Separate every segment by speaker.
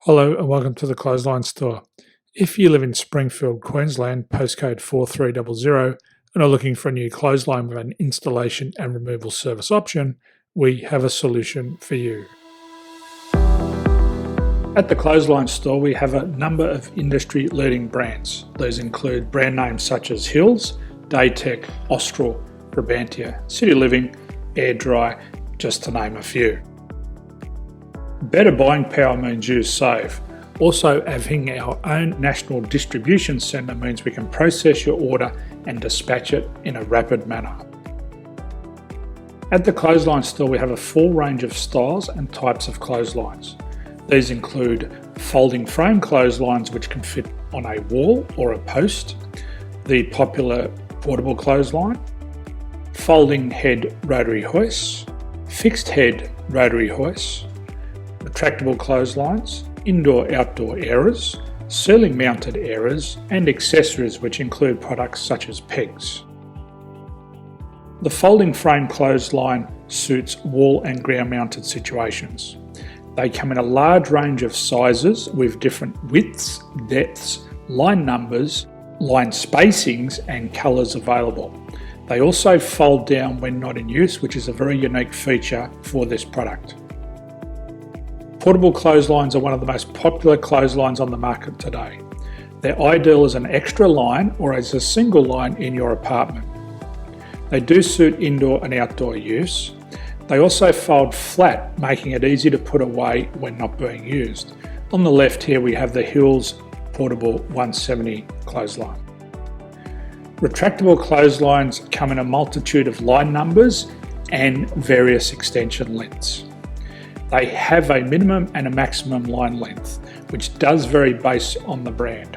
Speaker 1: Hello and welcome to the Clothesline Store. If you live in Springfield, Queensland, postcode 4300, and are looking for a new clothesline with an installation and removal service option, we have a solution for you. At the Clothesline Store, we have a number of industry-leading brands. These include brand names such as Hills, Daytech, Austral, Brabantia, City Living, Air Dry, just to name a few. Better buying power means you save. Also, having our own national distribution centre means we can process your order and dispatch it in a rapid manner. At the Clothesline Store, we have a full range of styles and types of clotheslines. These include folding frame clotheslines which can fit on a wall or a post, the popular portable clothesline, folding head rotary hoists, fixed head rotary hoists, retractable clotheslines, indoor-outdoor airers, ceiling-mounted airers, and accessories which include products such as pegs. The folding frame clothesline suits wall and ground-mounted situations. They come in a large range of sizes with different widths, depths, line numbers, line spacings, and colours available. They also fold down when not in use, which is a very unique feature for this product. Portable clotheslines are one of the most popular clotheslines on the market today. They're ideal as an extra line or as a single line in your apartment. They do suit indoor and outdoor use. They also fold flat, making it easy to put away when not being used. On the left here we have the Hills Portable 170 clothesline. Retractable clotheslines come in a multitude of line numbers and various extension lengths. They have a minimum and a maximum line length, which does vary based on the brand.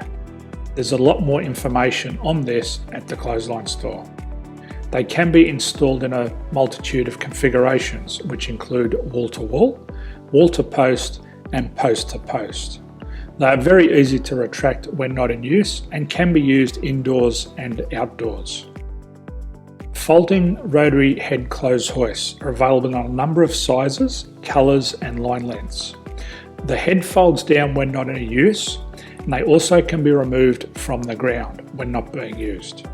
Speaker 1: There's a lot more information on this at the Clothesline Store. They can be installed in a multitude of configurations, which include wall-to-wall, wall-to-post, and post-to-post. They are very easy to retract when not in use and can be used indoors and outdoors. Folding rotary head clothes hoists are available in a number of sizes, colours and line lengths. The head folds down when not in use, and they also can be removed from the ground when not being used.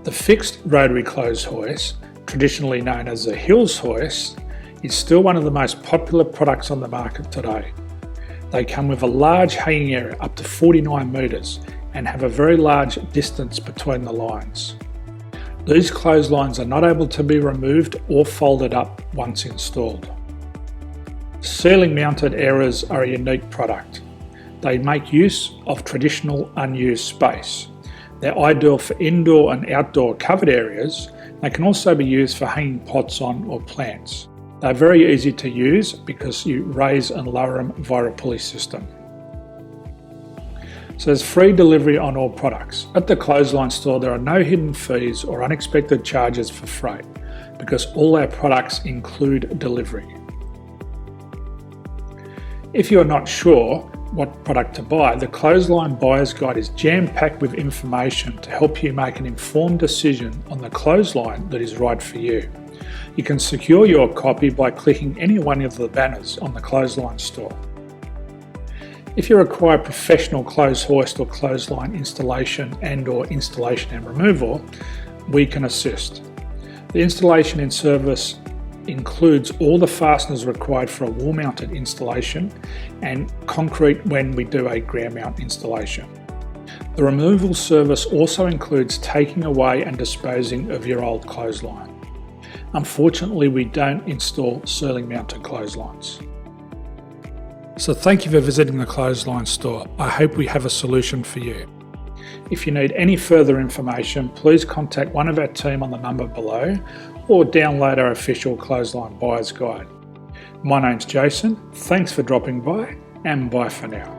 Speaker 1: The fixed rotary clothes hoist, traditionally known as the Hills hoist, is still one of the most popular products on the market today. They come with a large hanging area up to 49 metres and have a very large distance between the lines. These clotheslines are not able to be removed or folded up once installed. Ceiling mounted airers are a unique product. They make use of traditional unused space. They're ideal for indoor and outdoor covered areas. They can also be used for hanging pots on or plants. They're very easy to use because you raise and lower them via a pulley system. So there's free delivery on all products. At the Clothesline Store, there are no hidden fees or unexpected charges for freight because all our products include delivery. If you're not sure what product to buy, the Clothesline Buyer's Guide is jam-packed with information to help you make an informed decision on the clothesline that is right for you. You can secure your copy by clicking any one of the banners on the Clothesline Store. If you require professional clothes hoist or clothesline installation and/or installation and removal, we can assist. The installation and service includes all the fasteners required for a wall-mounted installation and concrete when we do a ground mount installation. The removal service also includes taking away and disposing of your old clothesline. Unfortunately, we don't install ceiling-mounted clotheslines. So thank you for visiting the Clothesline Store. I hope we have a solution for you. If you need any further information, please contact one of our team on the number below or download our official Clothesline Buyer's Guide. My name's Jason, thanks for dropping by and bye for now.